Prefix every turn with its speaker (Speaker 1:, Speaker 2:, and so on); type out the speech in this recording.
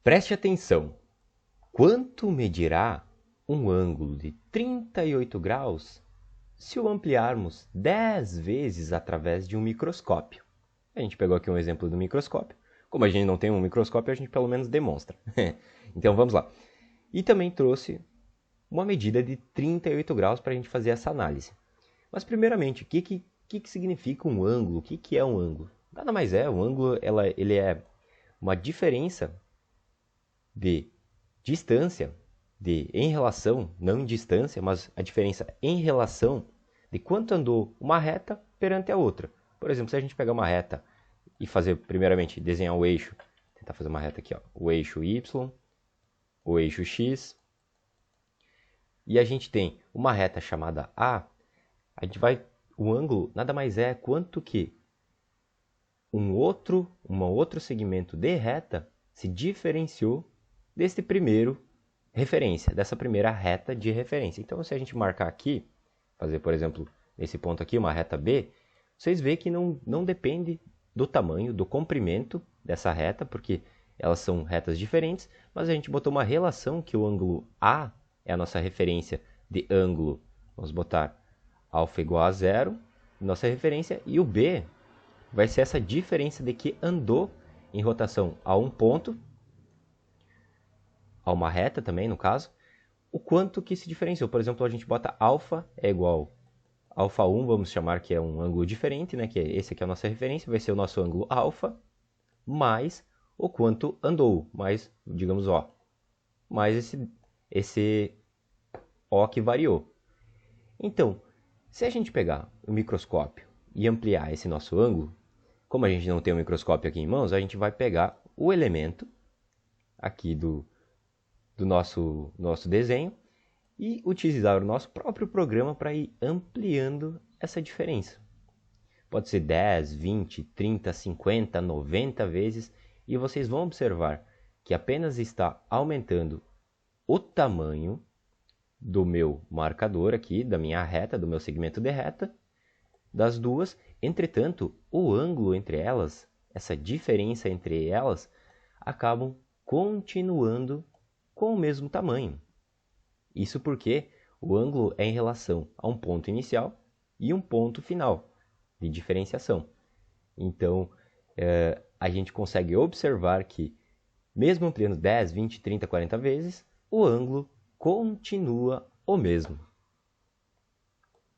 Speaker 1: Preste atenção. Quanto medirá um ângulo de 38 graus se o ampliarmos 10 vezes através de um microscópio? A gente pegou aqui um exemplo do microscópio. Como a gente não tem um microscópio, a gente pelo menos demonstra. Então vamos lá. E também trouxe uma medida de 38 graus para a gente fazer essa análise. Mas primeiramente, o que significa um ângulo? O que é um ângulo? Nada mais é, um ângulo ele é uma diferença de distância, em relação, não em distância, mas a diferença em relação de quanto andou uma reta perante a outra. Por exemplo, se a gente pegar uma reta e fazer, primeiramente, desenhar o eixo, tentar fazer uma reta aqui, ó, o eixo Y, o eixo X, e a gente tem uma reta chamada A, o ângulo nada mais é quanto que um outro segmento de reta se diferenciou desse primeiro referência, dessa primeira reta de referência. Então, se a gente marcar aqui, fazer, por exemplo, nesse ponto aqui, uma reta B, vocês veem que não depende do tamanho, do comprimento dessa reta, porque elas são retas diferentes, mas a gente botou uma relação que o ângulo A é a nossa referência de ângulo. Vamos botar alfa igual a zero, nossa referência, e o B vai ser essa diferença de que andou em rotação a um ponto, a uma reta também, no caso, o quanto que se diferenciou. Por exemplo, a gente bota alfa é igual a alfa 1, vamos chamar que é um ângulo diferente, né? Que esse aqui é a nossa referência, vai ser o nosso ângulo alfa, mais o quanto andou, mais, digamos, ó, mais esse O que variou. Então, se a gente pegar o microscópio e ampliar esse nosso ângulo, como a gente não tem um microscópio aqui em mãos, a gente vai pegar o elemento aqui do nosso desenho e utilizar o nosso próprio programa para ir ampliando essa diferença. Pode ser 10, 20, 30, 50, 90 vezes, e vocês vão observar que apenas está aumentando o tamanho do meu marcador aqui, da minha reta, do meu segmento de reta, das duas. Entretanto, o ângulo entre elas, essa diferença entre elas, acabam continuando com o mesmo tamanho. Isso porque o ângulo é em relação a um ponto inicial e um ponto final de diferenciação. Então, a gente consegue observar que, mesmo ampliando 10, 20, 30, 40 vezes, o ângulo continua o mesmo.